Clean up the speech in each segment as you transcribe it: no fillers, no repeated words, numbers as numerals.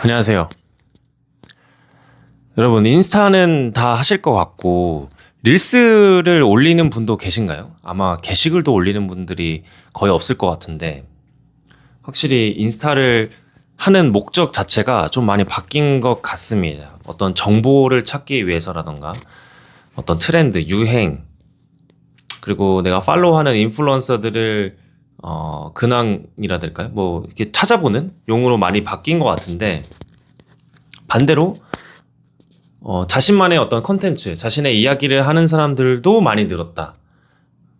안녕하세요. 여러분, 인스타는 다 하실 것 같고, 릴스를 올리는 분도 계신가요? 아마 게시글도 올리는 분들이 거의 없을 것 같은데, 확실히 인스타를 하는 목적 자체가 좀 많이 바뀐 것 같습니다. 어떤 정보를 찾기 위해서라던가, 어떤 트렌드, 유행, 그리고 내가 팔로우하는 인플루언서들을 근황이라 될까요? 뭐 이렇게 찾아보는 용으로 많이 바뀐 것 같은데, 반대로 자신만의 어떤 컨텐츠, 자신의 이야기를 하는 사람들도 많이 늘었다.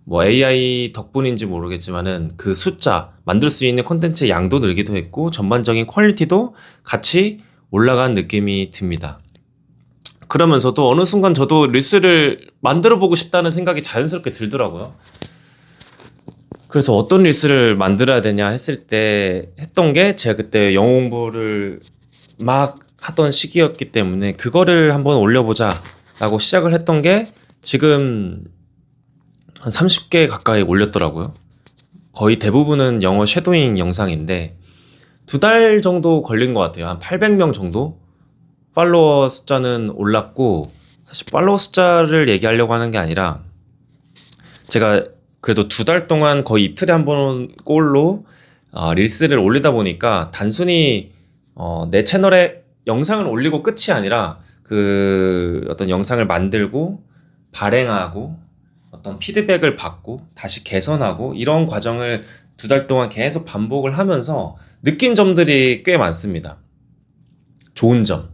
뭐 AI 덕분인지 모르겠지만은 그 숫자, 만들 수 있는 컨텐츠의 양도 늘기도 했고 전반적인 퀄리티도 같이 올라간 느낌이 듭니다. 그러면서도 어느 순간 저도 릴스를 만들어 보고 싶다는 생각이 자연스럽게 들더라고요. 그래서 어떤 릴스를 만들어야 되냐 했을 때 했던 게 제가 그때 영어 공부를 막 하던 시기였기 때문에 그거를 한번 올려보자 라고 시작을 했던 게 지금 한 30개 가까이 올렸더라고요. 거의 대부분은 영어 쉐도잉 영상인데 2달 정도 걸린 것 같아요. 한 800명 정도 팔로워 숫자는 올랐고, 사실 팔로워 숫자를 얘기하려고 하는 게 아니라 제가 그래도 2달 동안 거의 이틀에 한 번 꼴로 릴스를 올리다 보니까 단순히 내 채널에 영상을 올리고 끝이 아니라 그 어떤 영상을 만들고 발행하고 어떤 피드백을 받고 다시 개선하고 이런 과정을 2달 동안 계속 반복을 하면서 느낀 점들이 꽤 많습니다. 좋은 점,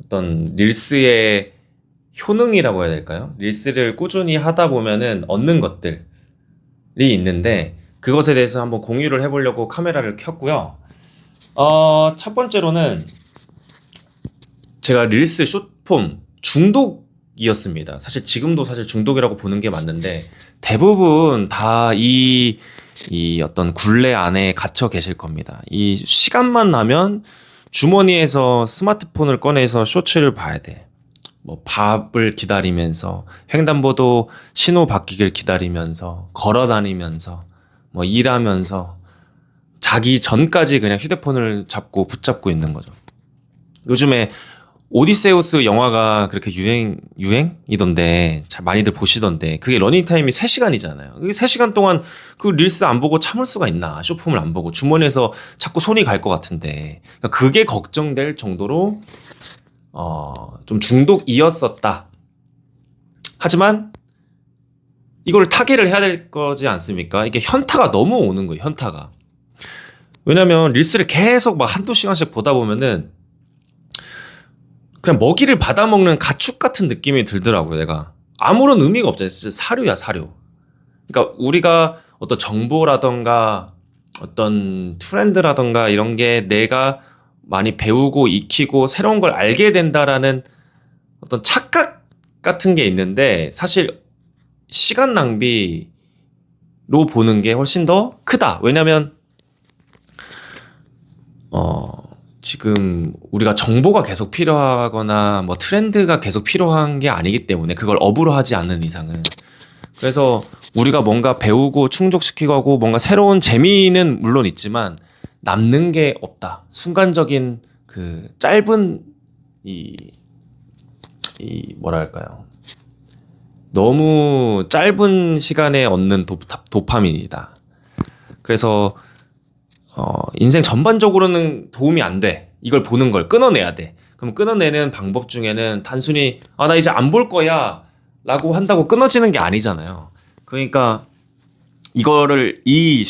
어떤 릴스의 효능이라고 해야 될까요? 릴스를 꾸준히 하다 보면은 얻는 것들이 있는데 그것에 대해서 한번 공유를 해보려고 카메라를 켰고요. 첫 번째로는 제가 릴스 숏폼 중독이었습니다. 사실 지금도 사실 중독이라고 보는 게 맞는데 대부분 다 이 어떤 굴레 안에 갇혀 계실 겁니다. 이 시간만 나면 주머니에서 스마트폰을 꺼내서 쇼츠를 봐야 돼. 뭐 밥을 기다리면서 횡단보도 신호 바뀌길 기다리면서 걸어 다니면서 뭐 일하면서 자기 전까지 그냥 휴대폰을 잡고 붙잡고 있는 거죠. 요즘에 오디세우스 영화가 그렇게 유행이던데, 잘 많이들 보시던데, 그게 러닝타임이 3시간이잖아요. 그게 3시간 동안 그 릴스 안 보고 참을 수가 있나? 쇼폼을 안 보고 주머니에서 자꾸 손이 갈 것 같은데. 그러니까 그게 걱정될 정도로, 좀 중독이었었다. 하지만, 이걸 타개를 해야 될 거지 않습니까? 이게 현타가 너무 오는 거예요, 현타가. 왜냐면 릴스를 계속 막 한두 시간씩 보다 보면은, 그냥 먹이를 받아먹는 가축 같은 느낌이 들더라고요, 내가. 아무런 의미가 없잖아요. 진짜 사료야, 사료. 그러니까 우리가 어떤 정보라던가 어떤 트렌드라던가 이런 게 내가 많이 배우고 익히고 새로운 걸 알게 된다라는 어떤 착각 같은 게 있는데 사실 시간 낭비로 보는 게 훨씬 더 크다. 왜냐면 지금 우리가 정보가 계속 필요하거나 뭐 트렌드가 계속 필요한 게 아니기 때문에 그걸 업으로 하지 않는 이상은. 그래서 우리가 뭔가 배우고 충족시키고 하고 뭔가 새로운 재미는 물론 있지만 남는 게 없다. 순간적인 그 짧은 이 뭐랄까요. 너무 짧은 시간에 얻는 도파민이다. 그래서 인생 전반적으로는 도움이 안 돼. 이걸 보는 걸 끊어내야 돼. 그럼 끊어내는 방법 중에는 단순히 나 이제 안 볼 거야 라고 한다고 끊어지는 게 아니잖아요. 그러니까 이거를 이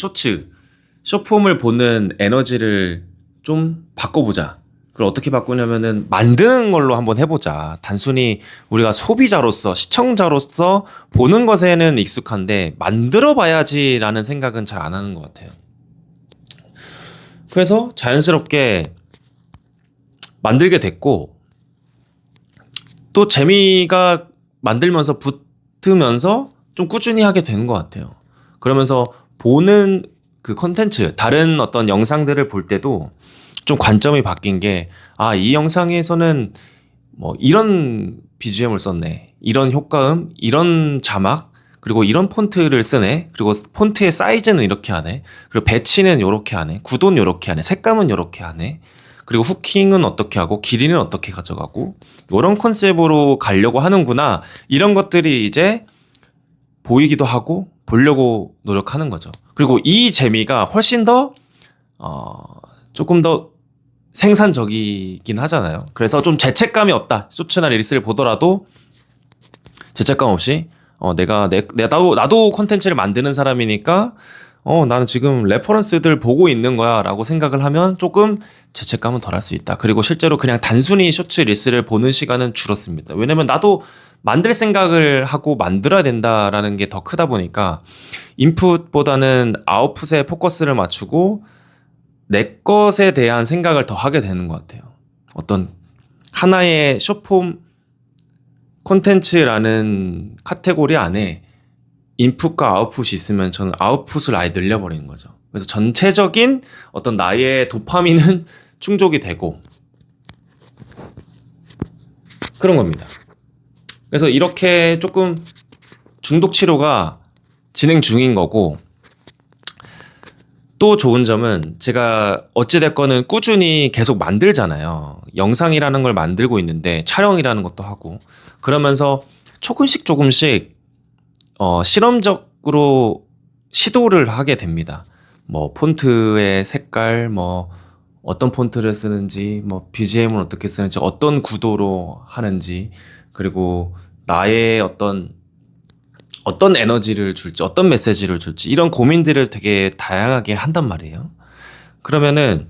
숏폼을 보는 에너지를 좀 바꿔보자. 그걸 어떻게 바꾸냐면은 만드는 걸로 한번 해보자. 단순히 우리가 소비자로서 시청자로서 보는 것에는 익숙한데 만들어 봐야지라는 생각은 잘 안 하는 것 같아요. 그래서 자연스럽게 만들게 됐고 또 재미가 만들면서 붙으면서 좀 꾸준히 하게 되는 것 같아요. 그러면서 보는 그 컨텐츠, 다른 어떤 영상들을 볼 때도 좀 관점이 바뀐 게, 이 영상에서는 뭐 이런 BGM을 썼네. 이런 효과음, 이런 자막, 그리고 이런 폰트를 쓰네. 그리고 폰트의 사이즈는 이렇게 하네. 그리고 배치는 이렇게 하네. 구도는 이렇게 하네. 색감은 이렇게 하네. 그리고 후킹은 어떻게 하고 길이는 어떻게 가져가고 이런 컨셉으로 가려고 하는구나. 이런 것들이 이제 보이기도 하고 보려고 노력하는 거죠. 그리고 이 재미가 훨씬 더 어, 조금 더 생산적이긴 하잖아요. 그래서 좀 죄책감이 없다. 쇼츠나 릴스를 보더라도 죄책감 없이 나도 콘텐츠를 만드는 사람이니까 나는 지금 레퍼런스들 보고 있는 거야 라고 생각을 하면 조금 죄책감은 덜 할 수 있다. 그리고 실제로 그냥 단순히 쇼츠 릴스를 보는 시간은 줄었습니다. 왜냐면 나도 만들 생각을 하고 만들어야 된다라는 게 더 크다 보니까 인풋보다는 아웃풋에 포커스를 맞추고 내 것에 대한 생각을 더 하게 되는 것 같아요. 어떤 하나의 숏폼 콘텐츠라는 카테고리 안에 인풋과 아웃풋이 있으면 저는 아웃풋을 아예 늘려버리는 거죠. 그래서 전체적인 어떤 나의 도파민은 충족이 되고 그런 겁니다. 그래서 이렇게 조금 중독 치료가 진행 중인 거고, 또 좋은 점은 제가 어찌됐거는 꾸준히 계속 만들잖아요. 영상이라는 걸 만들고 있는데 촬영이라는 것도 하고 그러면서 조금씩 실험적으로 시도를 하게 됩니다. 뭐 폰트의 색깔, 뭐 어떤 폰트를 쓰는지, 뭐 BGM을 어떻게 쓰는지, 어떤 구도로 하는지, 그리고 나의 어떤 에너지를 줄지, 어떤 메시지를 줄지, 이런 고민들을 되게 다양하게 한단 말이에요. 그러면은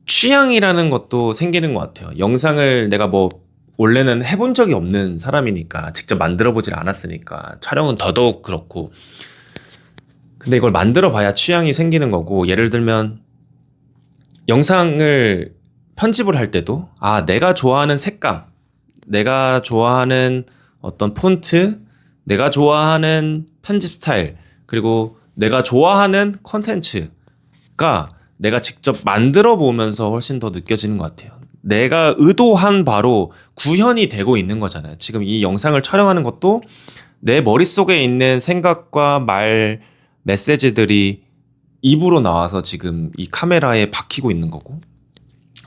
취향이라는 것도 생기는 것 같아요. 영상을 내가 뭐 원래는 해본 적이 없는 사람이니까, 직접 만들어 보질 않았으니까 촬영은 더더욱 그렇고, 근데 이걸 만들어 봐야 취향이 생기는 거고, 예를 들면 영상을 편집을 할 때도 내가 좋아하는 색감, 내가 좋아하는 어떤 폰트, 내가 좋아하는 편집 스타일, 그리고 내가 좋아하는 컨텐츠가 내가 직접 만들어 보면서 훨씬 더 느껴지는 것 같아요. 내가 의도한 바로 구현이 되고 있는 거잖아요. 지금 이 영상을 촬영하는 것도 내 머릿속에 있는 생각과 말, 메시지들이 입으로 나와서 지금 이 카메라에 박히고 있는 거고,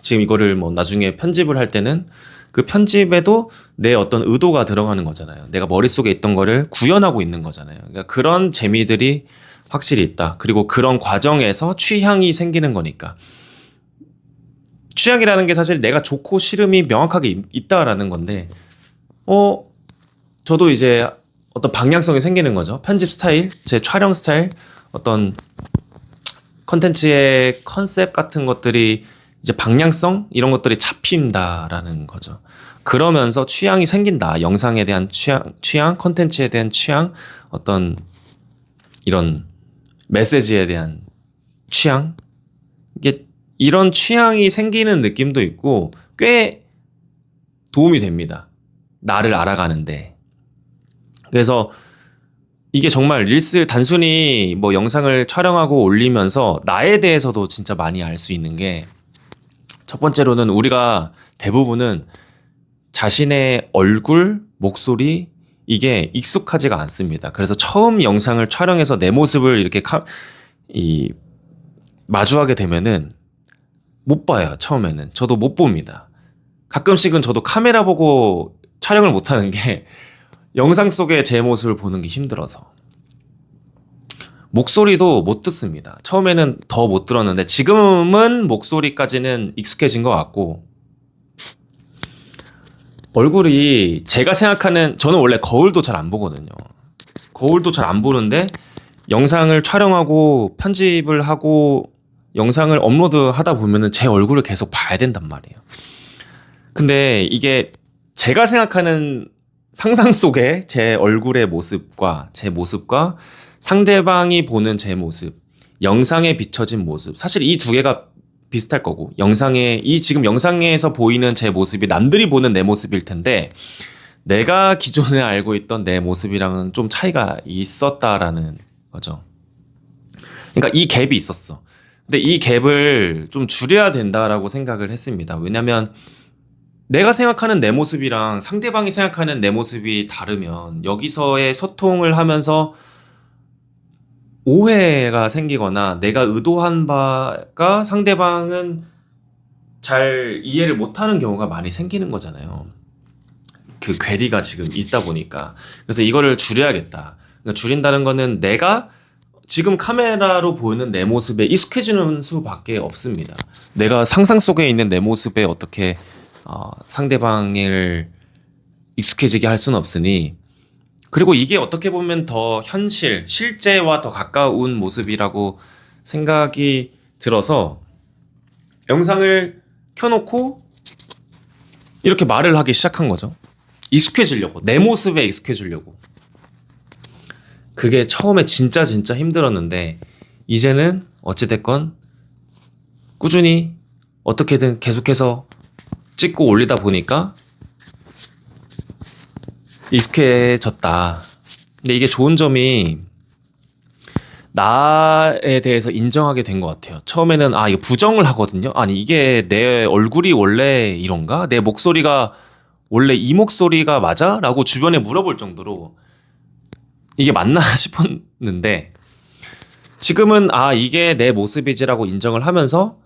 지금 이거를 뭐 나중에 편집을 할 때는 그 편집에도 내 어떤 의도가 들어가는 거잖아요. 내가 머릿속에 있던 거를 구현하고 있는 거잖아요. 그러니까 그런 재미들이 확실히 있다. 그리고 그런 과정에서 취향이 생기는 거니까. 취향이라는 게 사실 내가 좋고 싫음이 명확하게 있다라는 건데, 저도 이제 어떤 방향성이 생기는 거죠. 편집 스타일, 제 촬영 스타일, 어떤 컨텐츠의 컨셉 같은 것들이 이제 방향성 이런 것들이 잡힌다라는 거죠. 그러면서 취향이 생긴다. 영상에 대한 취향, 컨텐츠에 대한 취향, 어떤 이런 메시지에 대한 취향. 이게 이런 취향이 생기는 느낌도 있고 꽤 도움이 됩니다. 나를 알아가는데. 그래서 이게 정말 릴스 단순히 뭐 영상을 촬영하고 올리면서 나에 대해서도 진짜 많이 알 수 있는 게, 첫 번째로는 우리가 대부분은 자신의 얼굴, 목소리, 이게 익숙하지가 않습니다. 그래서 처음 영상을 촬영해서 내 모습을 이렇게 마주하게 되면은 못 봐요. 처음에는. 저도 못 봅니다. 가끔씩은 저도 카메라 보고 촬영을 못 하는 게 영상 속의 제 모습을 보는 게 힘들어서. 목소리도 못 듣습니다. 처음에는 더 못 들었는데 지금은 목소리까지는 익숙해진 것 같고, 얼굴이 제가 생각하는, 저는 원래 거울도 잘 안 보거든요. 거울도 잘 안 보는데 영상을 촬영하고 편집을 하고 영상을 업로드 하다 보면은 제 얼굴을 계속 봐야 된단 말이에요. 근데 이게 제가 생각하는 상상 속의 제 얼굴의 모습과 제 모습과 상대방이 보는 제 모습, 영상에 비춰진 모습, 사실 이 두 개가 비슷할 거고, 지금 영상에서 보이는 제 모습이 남들이 보는 내 모습일 텐데, 내가 기존에 알고 있던 내 모습이랑은 좀 차이가 있었다라는 거죠. 그러니까 이 갭이 있었어. 근데 이 갭을 좀 줄여야 된다라고 생각을 했습니다. 왜냐면 내가 생각하는 내 모습이랑 상대방이 생각하는 내 모습이 다르면 여기서의 소통을 하면서 오해가 생기거나 내가 의도한 바가 상대방은 잘 이해를 못하는 경우가 많이 생기는 거잖아요. 그 괴리가 지금 있다 보니까. 그래서 이거를 줄여야겠다. 그러니까 줄인다는 거는 내가 지금 카메라로 보이는 내 모습에 익숙해지는 수밖에 없습니다. 내가 상상 속에 있는 내 모습에 어떻게 상대방을 익숙해지게 할 수는 없으니, 그리고 이게 어떻게 보면 더 실제와 더 가까운 모습이라고 생각이 들어서 영상을 켜놓고 이렇게 말을 하기 시작한 거죠. 익숙해지려고, 내 모습에 익숙해지려고. 그게 처음에 진짜 힘들었는데 이제는 어찌됐건 꾸준히 어떻게든 계속해서 찍고 올리다 보니까 익숙해졌다. 근데 이게 좋은 점이 나에 대해서 인정하게 된 것 같아요. 처음에는 이거 부정을 하거든요. 아니 이게 내 얼굴이 원래 이런가? 내 목소리가 원래 이 목소리가 맞아? 라고 주변에 물어볼 정도로 이게 맞나 싶었는데, 지금은 이게 내 모습이지라고 인정을 하면서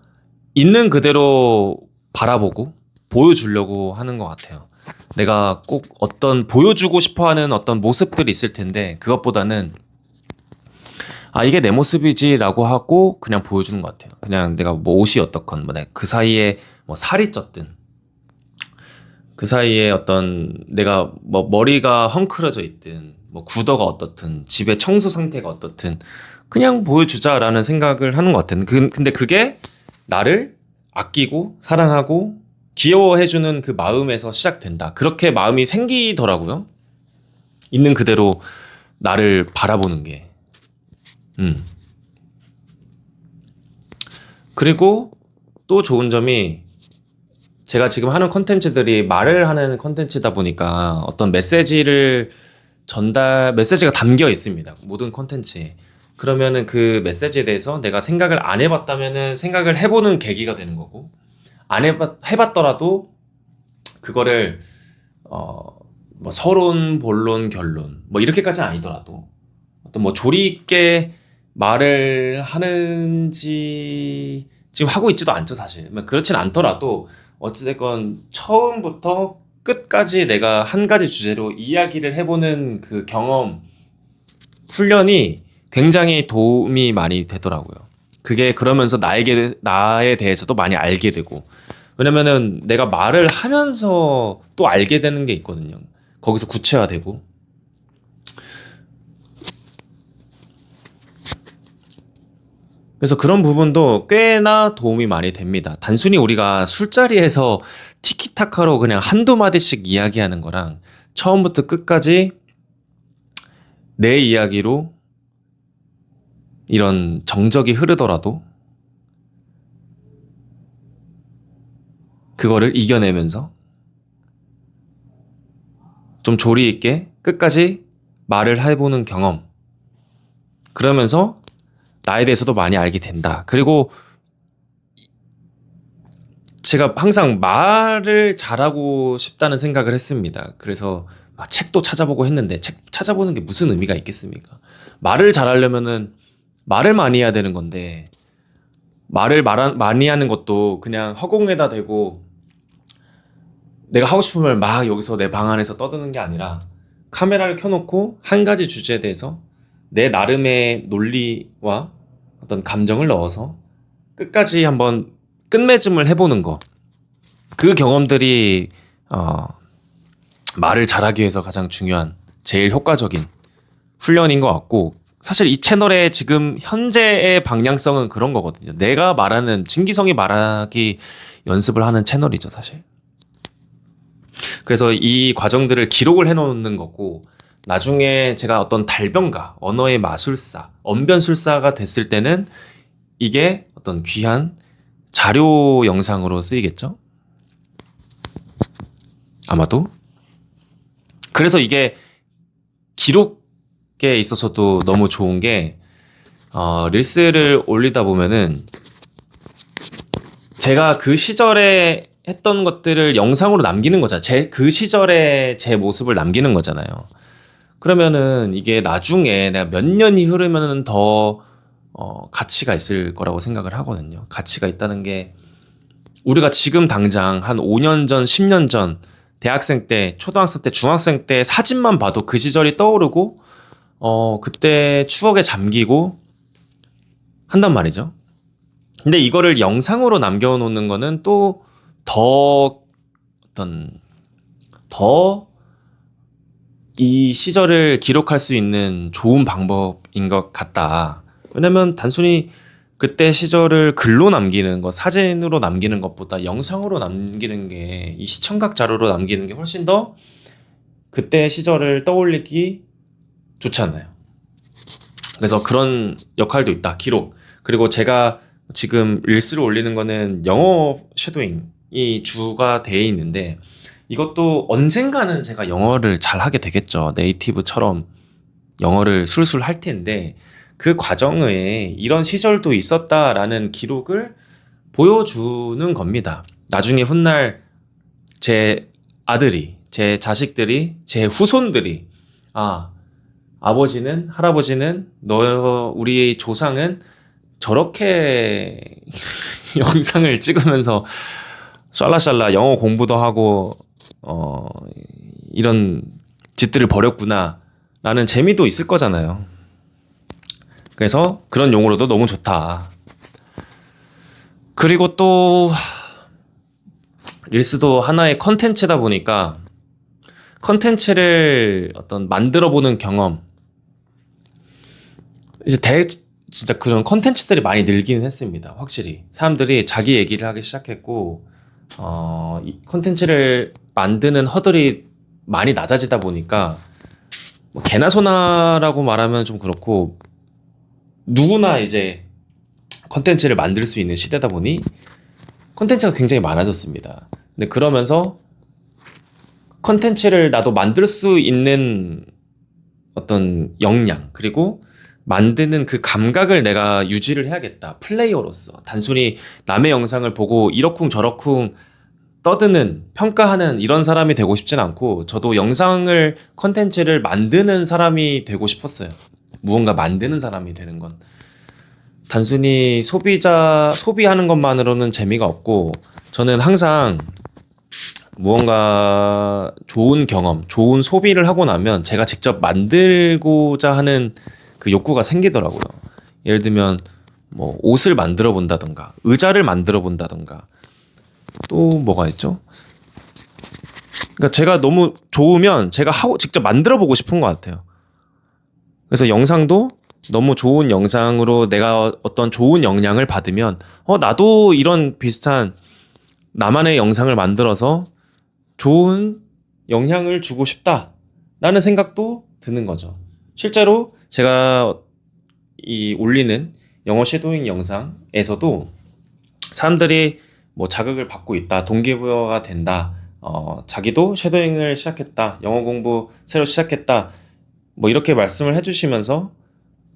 있는 그대로 바라보고 보여주려고 하는 것 같아요. 내가 꼭 어떤 보여주고 싶어하는 어떤 모습들이 있을 텐데 그것보다는 이게 내 모습이지라고 하고 그냥 보여주는 것 같아요. 그냥 내가 뭐 옷이 어떻건, 뭐 내가 그 사이에 뭐 살이 쪘든, 그 사이에 어떤 내가 뭐 머리가 헝클어져 있든, 뭐 구더가 어떻든, 집의 청소 상태가 어떻든 그냥 보여주자라는 생각을 하는 것 같아요. 근데 그게 나를 아끼고 사랑하고 귀여워해주는 그 마음에서 시작된다. 그렇게 마음이 생기더라고요. 있는 그대로 나를 바라보는 게. 그리고 또 좋은 점이, 제가 지금 하는 컨텐츠들이 말을 하는 컨텐츠다 보니까 어떤 메시지가 담겨 있습니다. 모든 컨텐츠에. 그러면은 그 메시지에 대해서 내가 생각을 안 해봤다면은 생각을 해보는 계기가 되는 거고, 해봤더라도 그거를 뭐 서론, 본론, 결론 뭐 이렇게까지는 아니더라도 어떤 뭐 조리 있게 말을 하는지 지금 하고 있지도 않죠 사실. 그렇진 않더라도 어찌됐건 처음부터 끝까지 내가 한 가지 주제로 이야기를 해보는 그 경험, 훈련이 굉장히 도움이 많이 되더라고요. 그게 그러면서 나에 대해서도 많이 알게 되고, 왜냐면은 내가 말을 하면서 또 알게 되는 게 있거든요. 거기서 구체화되고. 그래서 그런 부분도 꽤나 도움이 많이 됩니다. 단순히 우리가 술자리에서 티키타카로 그냥 한두 마디씩 이야기하는 거랑 처음부터 끝까지 내 이야기로 이런 정적이 흐르더라도 그거를 이겨내면서 좀 조리 있게 끝까지 말을 해보는 경험. 그러면서 나에 대해서도 많이 알게 된다. 그리고 제가 항상 말을 잘하고 싶다는 생각을 했습니다. 그래서 책도 찾아보고 했는데 책 찾아보는 게 무슨 의미가 있겠습니까? 말을 잘하려면은 말을 많이 해야 되는 건데, 많이 하는 것도 그냥 허공에다 대고 내가 하고 싶은 말 막 여기서 내 방 안에서 떠드는 게 아니라 카메라를 켜놓고 한 가지 주제에 대해서 내 나름의 논리와 어떤 감정을 넣어서 끝까지 한번 끝맺음을 해보는 거. 그 경험들이 말을 잘하기 위해서 가장 중요한, 제일 효과적인 훈련인 것 같고, 사실 이 채널의 지금 현재의 방향성은 그런 거거든요. 내가 말하는, 진기성이 말하기 연습을 하는 채널이죠, 사실. 그래서 이 과정들을 기록을 해놓는 거고, 나중에 제가 어떤 달변가, 언어의 마술사, 언변술사가 됐을 때는 이게 어떤 귀한 자료 영상으로 쓰이겠죠? 아마도. 그래서 이게 기록에 있어서도 너무 좋은 게, 릴스를 올리다 보면은 제가 그 시절에 했던 것들을 영상으로 남기는 거잖아요. 그 시절에 제 모습을 남기는 거잖아요. 그러면은 이게 나중에 내가 몇 년이 흐르면은 더 가치가 있을 거라고 생각을 하거든요. 가치가 있다는 게 우리가 지금 당장 한 5년 전, 10년 전, 대학생 때, 초등학생 때, 중학생 때 사진만 봐도 그 시절이 떠오르고, 그때 추억에 잠기고 한단 말이죠. 근데 이거를 영상으로 남겨놓는 거는 또 더 어떤, 더 이 시절을 기록할 수 있는 좋은 방법인 것 같다. 왜냐면 단순히 그때 시절을 글로 남기는 것, 사진으로 남기는 것보다 영상으로 남기는 게, 이 시청각 자료로 남기는 게 훨씬 더 그때 시절을 떠올리기 좋지 않나요? 그래서 그런 역할도 있다, 기록. 그리고 제가 지금 릴스를 올리는 거는 영어 쉐도잉이 주가 돼 있는데, 이것도 언젠가는 제가 영어를 잘 하게 되겠죠. 네이티브처럼 영어를 술술 할 텐데, 그 과정에 이런 시절도 있었다라는 기록을 보여주는 겁니다. 나중에 훗날 제 아들이, 제 자식들이, 제 후손들이, 아, 아버지는, 할아버지는, 우리 조상은 저렇게 영상을 찍으면서 샬라샬라 영어 공부도 하고, 어, 이런 짓들을 벌였구나 라는 재미도 있을 거잖아요. 그래서 그런 용어로도 너무 좋다. 그리고 또 릴스도 하나의 컨텐츠다 보니까 컨텐츠를 어떤 만들어 보는 경험, 이제 진짜 그런 컨텐츠들이 많이 늘기는 했습니다. 확실히 사람들이 자기 얘기를 하기 시작했고, 이 컨텐츠를 만드는 허들이 많이 낮아지다 보니까 뭐 개나 소나라고 말하면 좀 그렇고, 누구나 이제 컨텐츠를 만들 수 있는 시대다 보니 컨텐츠가 굉장히 많아졌습니다. 근데 그러면서 컨텐츠를 나도 만들 수 있는 어떤 역량, 그리고 만드는 그 감각을 내가 유지를 해야겠다. 플레이어로서. 단순히 남의 영상을 보고 이러쿵 저러쿵 떠드는, 평가하는 이런 사람이 되고 싶진 않고, 저도 영상을, 컨텐츠를 만드는 사람이 되고 싶었어요. 무언가 만드는 사람이 되는 건 단순히 소비하는 것만으로는 재미가 없고, 저는 항상 무언가 좋은 경험, 좋은 소비를 하고 나면 제가 직접 만들고자 하는 그 욕구가 생기더라고요. 예를 들면 뭐 옷을 만들어 본다던가, 의자를 만들어 본다던가, 또 뭐가 있죠? 그러니까 제가 너무 좋으면 제가 직접 만들어 보고 싶은 것 같아요. 그래서 영상도 너무 좋은 영상으로 내가 어떤 좋은 영향을 받으면, 나도 이런 비슷한 나만의 영상을 만들어서 좋은 영향을 주고 싶다라는 생각도 드는 거죠. 실제로 제가 이 올리는 영어 쉐도잉 영상에서도 사람들이 뭐 자극을 받고 있다, 동기부여가 된다, 자기도 쉐도잉을 시작했다, 영어 공부 새로 시작했다, 뭐 이렇게 말씀을 해주시면서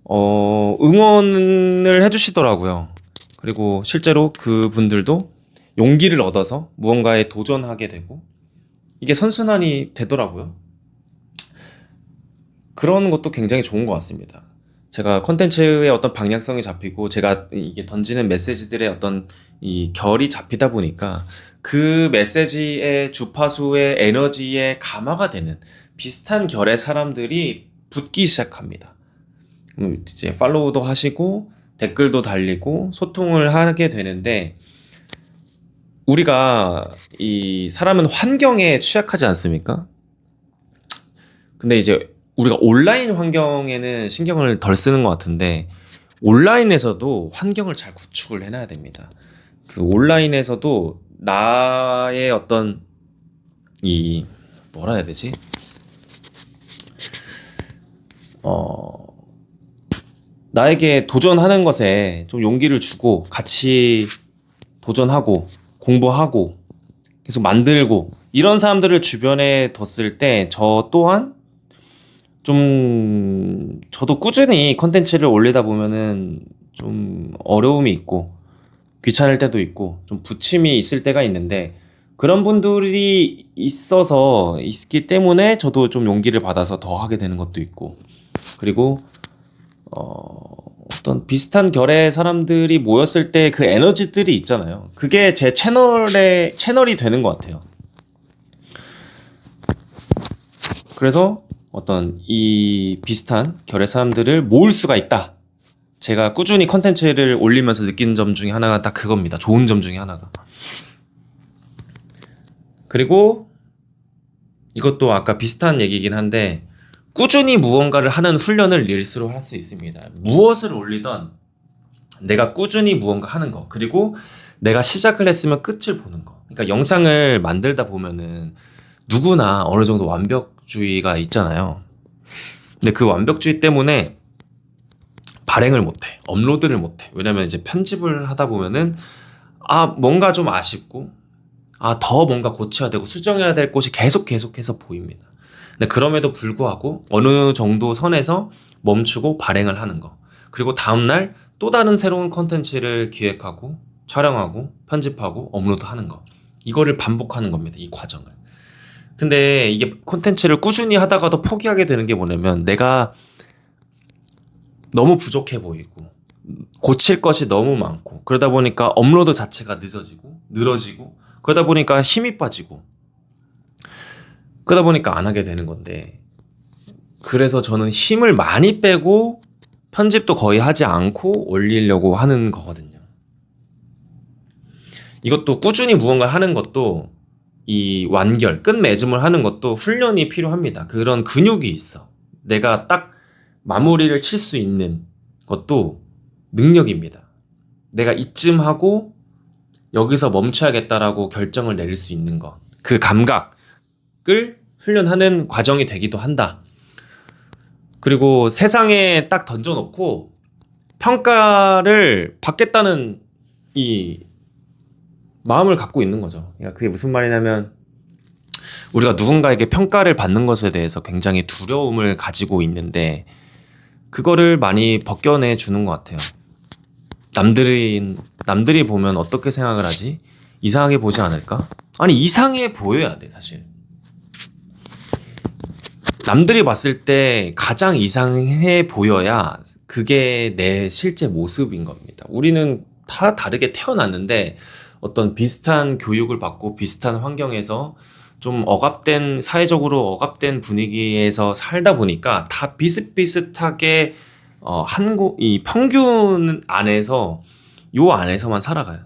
응원을 해주시더라고요. 그리고 실제로 그 분들도 용기를 얻어서 무언가에 도전하게 되고, 이게 선순환이 되더라고요. 그런 것도 굉장히 좋은 것 같습니다. 제가 콘텐츠의 어떤 방향성이 잡히고, 제가 이게 던지는 메시지들의 어떤 이 결이 잡히다 보니까 그 메시지의 주파수의 에너지에 감화가 되는 비슷한 결의 사람들이 붙기 시작합니다. 이제 팔로우도 하시고 댓글도 달리고 소통을 하게 되는데, 우리가 이 사람은 환경에 취약하지 않습니까? 근데 이제 우리가 온라인 환경에는 신경을 덜 쓰는 것 같은데, 온라인에서도 환경을 잘 구축을 해놔야 됩니다. 그 온라인에서도 나의 어떤 이 뭐라 해야 되지? 나에게 도전하는 것에 좀 용기를 주고, 같이 도전하고 공부하고 계속 만들고, 이런 사람들을 주변에 뒀을 때 저 또한 좀, 저도 꾸준히 컨텐츠를 올리다 보면은 좀 어려움이 있고 귀찮을 때도 있고 좀 부침이 있을 때가 있는데, 그런 분들이 있기 때문에 저도 좀 용기를 받아서 더 하게 되는 것도 있고, 그리고 어떤 비슷한 결의 사람들이 모였을 때 그 에너지들이 있잖아요. 그게 제 채널이 되는 것 같아요. 그래서 어떤 이 비슷한 결의 사람들을 모을 수가 있다. 제가 꾸준히 컨텐츠를 올리면서 느낀 점 중에 하나가 딱 그겁니다. 좋은 점 중에 하나가. 그리고 이것도 아까 비슷한 얘기긴 한데 꾸준히 무언가를 하는 훈련을 릴스로 할 수 있습니다. 무엇을 올리던 내가 꾸준히 무언가 하는 거, 그리고 내가 시작을 했으면 끝을 보는 거. 그러니까 영상을 만들다 보면은 누구나 어느 정도 완벽주의가 있잖아요. 근데 그 완벽주의 때문에 발행을 못해. 업로드를 못해. 왜냐면 이제 편집을 하다 보면은 뭔가 좀 아쉽고 더 뭔가 고쳐야 되고 수정해야 될 곳이 계속해서 보입니다. 근데 그럼에도 불구하고 어느 정도 선에서 멈추고 발행을 하는 거. 그리고 다음날 또 다른 새로운 컨텐츠를 기획하고 촬영하고 편집하고 업로드하는 거. 이거를 반복하는 겁니다. 이 과정을. 근데 이게 콘텐츠를 꾸준히 하다가도 포기하게 되는 게 뭐냐면 내가 너무 부족해 보이고 고칠 것이 너무 많고 그러다 보니까 업로드 자체가 늦어지고 늘어지고 그러다 보니까 힘이 빠지고 그러다 보니까 안 하게 되는 건데, 그래서 저는 힘을 많이 빼고 편집도 거의 하지 않고 올리려고 하는 거거든요. 이것도 꾸준히 무언가를 하는 것도 이 완결, 끝맺음을 하는 것도 훈련이 필요합니다. 그런 근육이 있어. 내가 딱 마무리를 칠 수 있는 것도 능력입니다. 내가 이쯤 하고 여기서 멈춰야겠다라고 결정을 내릴 수 있는 것. 그 감각을 훈련하는 과정이 되기도 한다. 그리고 세상에 딱 던져놓고 평가를 받겠다는 이 마음을 갖고 있는 거죠. 그러니까 그게 무슨 말이냐면 우리가 누군가에게 평가를 받는 것에 대해서 굉장히 두려움을 가지고 있는데 그거를 많이 벗겨내 주는 것 같아요. 남들이 보면 어떻게 생각을 하지? 이상하게 보지 않을까? 아니, 이상해 보여야 돼, 사실. 남들이 봤을 때 가장 이상해 보여야 그게 내 실제 모습인 겁니다. 우리는 다 다르게 태어났는데 어떤 비슷한 교육을 받고 비슷한 환경에서 좀 사회적으로 억압된 분위기에서 살다 보니까 다 비슷비슷하게 이 평균 안에서 요 안에서만 살아가요.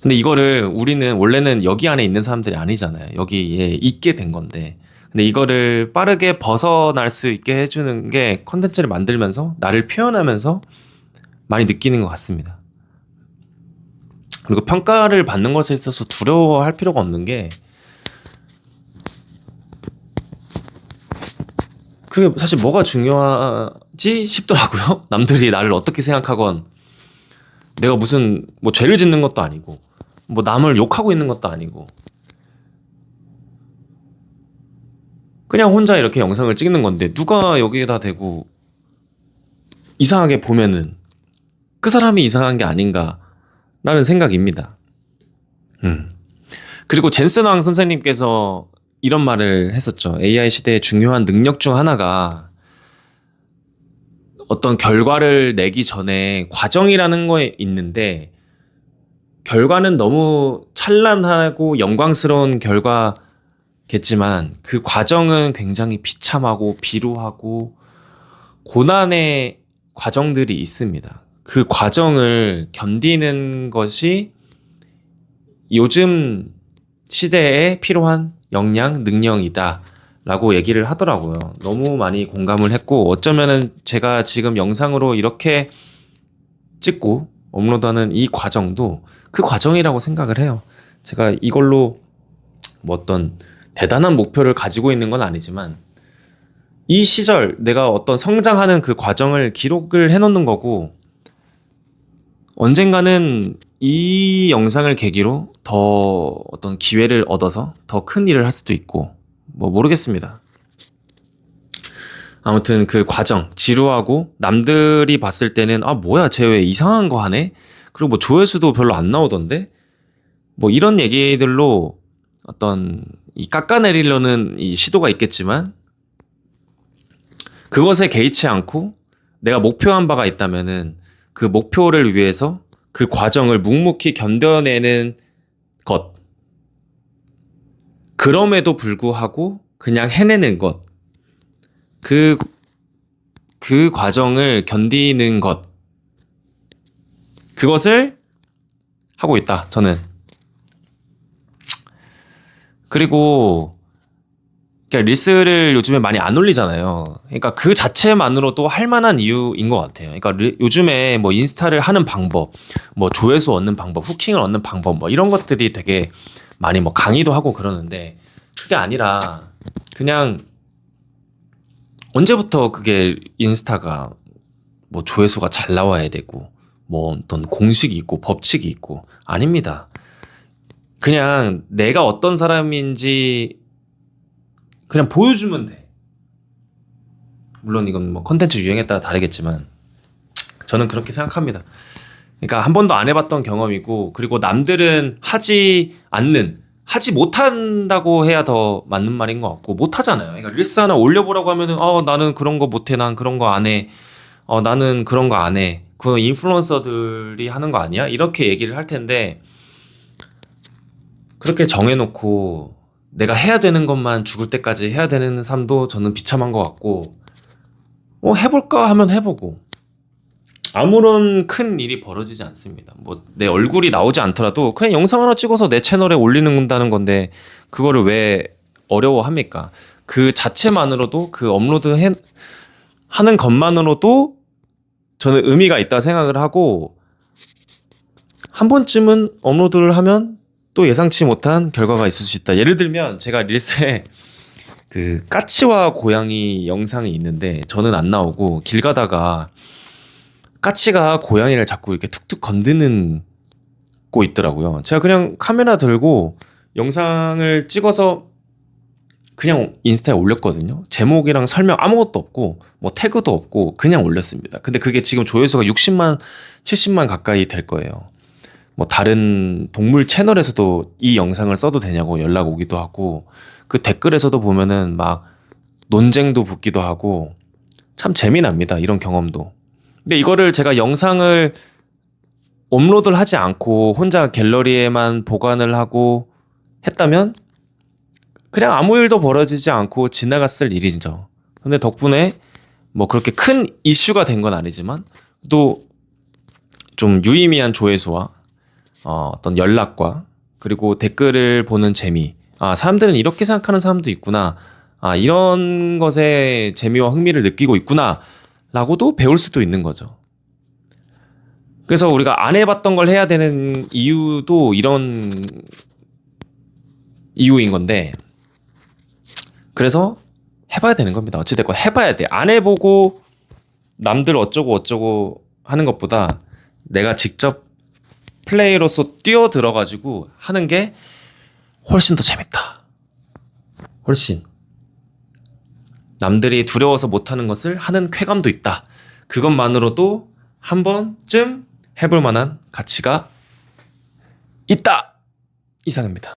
근데 이거를 우리는 원래는 여기 안에 있는 사람들이 아니잖아요. 여기에 있게 된 건데. 근데 이거를 빠르게 벗어날 수 있게 해주는 게 컨텐츠를 만들면서 나를 표현하면서 많이 느끼는 것 같습니다. 그리고 평가를 받는 것에 있어서 두려워할 필요가 없는 게 그게 사실 뭐가 중요하지 싶더라고요. 남들이 나를 어떻게 생각하건 내가 무슨 뭐 죄를 짓는 것도 아니고 뭐 남을 욕하고 있는 것도 아니고 그냥 혼자 이렇게 영상을 찍는 건데 누가 여기에다 대고 이상하게 보면은 그 사람이 이상한 게 아닌가라는 생각입니다. 그리고 젠슨 왕 선생님께서 이런 말을 했었죠. AI 시대의 중요한 능력 중 하나가 어떤 결과를 내기 전에 과정이라는 거에 있는데 결과는 너무 찬란하고 영광스러운 결과겠지만 그 과정은 굉장히 비참하고 비루하고 고난의 과정들이 있습니다. 그 과정을 견디는 것이 요즘 시대에 필요한 역량, 능력이다 라고 얘기를 하더라고요. 너무 많이 공감을 했고 어쩌면은 제가 지금 영상으로 이렇게 찍고 업로드하는 이 과정도 그 과정이라고 생각을 해요. 제가 이걸로 뭐 어떤 대단한 목표를 가지고 있는 건 아니지만 이 시절 내가 어떤 성장하는 그 과정을 기록을 해놓는 거고 언젠가는 이 영상을 계기로 더 어떤 기회를 얻어서 더 큰 일을 할 수도 있고 뭐 모르겠습니다. 아무튼 그 과정 지루하고 남들이 봤을 때는 뭐야 쟤 왜 이상한 거 하네? 그리고 뭐 조회수도 별로 안 나오던데? 뭐 이런 얘기들로 어떤 이 깎아내리려는 이 시도가 있겠지만 그것에 개의치 않고 내가 목표한 바가 있다면은 그 목표를 위해서 그 과정을 묵묵히 견뎌내는 것. 그럼에도 불구하고 그냥 해내는 것. 그, 그 과정을 견디는 것. 그것을 하고 있다, 저는. 그리고, 그러니까 릴스를 요즘에 많이 안 올리잖아요. 그러니까 그 자체만으로도 할 만한 이유인 것 같아요. 그러니까 요즘에 뭐 인스타를 하는 방법, 뭐 조회수 얻는 방법, 후킹을 얻는 방법, 뭐 이런 것들이 되게 많이 뭐 강의도 하고 그러는데, 그게 아니라 그냥 언제부터 그게 인스타가 뭐 조회수가 잘 나와야 되고 뭐 어떤 공식이 있고 법칙이 있고 아닙니다. 그냥 내가 어떤 사람인지 그냥 보여주면 돼. 물론 이건 뭐 컨텐츠 유행에 따라 다르겠지만 저는 그렇게 생각합니다. 그러니까 한 번도 안 해봤던 경험이고 그리고 남들은 하지 못한다고 해야 더 맞는 말인 것 같고 못하잖아요. 그러니까 릴스 하나 올려보라고 하면은 나는 그런 거 못해, 난 그런 거 안 해, 나는 그런 거 안 해. 그 인플루언서들이 하는 거 아니야? 이렇게 얘기를 할 텐데 그렇게 정해놓고 내가 해야 되는 것만 죽을 때까지 해야 되는 삶도 저는 비참한 것 같고 해볼까 하면 해보고 아무런 큰 일이 벌어지지 않습니다. 뭐 내 얼굴이 나오지 않더라도 그냥 영상 하나 찍어서 내 채널에 올리는다는 건데 그거를 왜 어려워합니까? 그 자체만으로도 그 하는 것만으로도 저는 의미가 있다 생각을 하고 한 번쯤은 업로드를 하면 또 예상치 못한 결과가 있을 수 있다. 예를 들면 제가 릴스에 그 까치와 고양이 영상이 있는데 저는 안 나오고 길 가다가 까치가 고양이를 자꾸 이렇게 툭툭 건드는 고 있더라고요. 제가 그냥 카메라 들고 영상을 찍어서 그냥 인스타에 올렸거든요. 제목이랑 설명 아무것도 없고 뭐 태그도 없고 그냥 올렸습니다. 근데 그게 지금 조회수가 60만, 70만 가까이 될 거예요. 뭐 다른 동물 채널에서도 이 영상을 써도 되냐고 연락 오기도 하고 그 댓글에서도 보면은 막 논쟁도 붙기도 하고 참 재미납니다. 이런 경험도. 근데 이거를 제가 영상을 업로드를 하지 않고 혼자 갤러리에만 보관을 하고 했다면 그냥 아무 일도 벌어지지 않고 지나갔을 일이죠. 근데 덕분에 뭐 그렇게 큰 이슈가 된 건 아니지만 또 좀 유의미한 조회수와 어떤 연락과 그리고 댓글을 보는 재미. 사람들은 이렇게 생각하는 사람도 있구나. 이런 것에 재미와 흥미를 느끼고 있구나. 라고도 배울 수도 있는 거죠. 그래서 우리가 안 해봤던 걸 해야 되는 이유도 이런 이유인 건데, 그래서 해봐야 되는 겁니다. 어찌됐건 해봐야 돼. 안 해보고 남들 어쩌고 어쩌고 하는 것보다 내가 직접 플레이로서 뛰어들어가지고 하는 게 훨씬 더 재밌다. 훨씬. 남들이 두려워서 못하는 것을 하는 쾌감도 있다. 그것만으로도 한 번쯤 해볼 만한 가치가 있다. 이상입니다.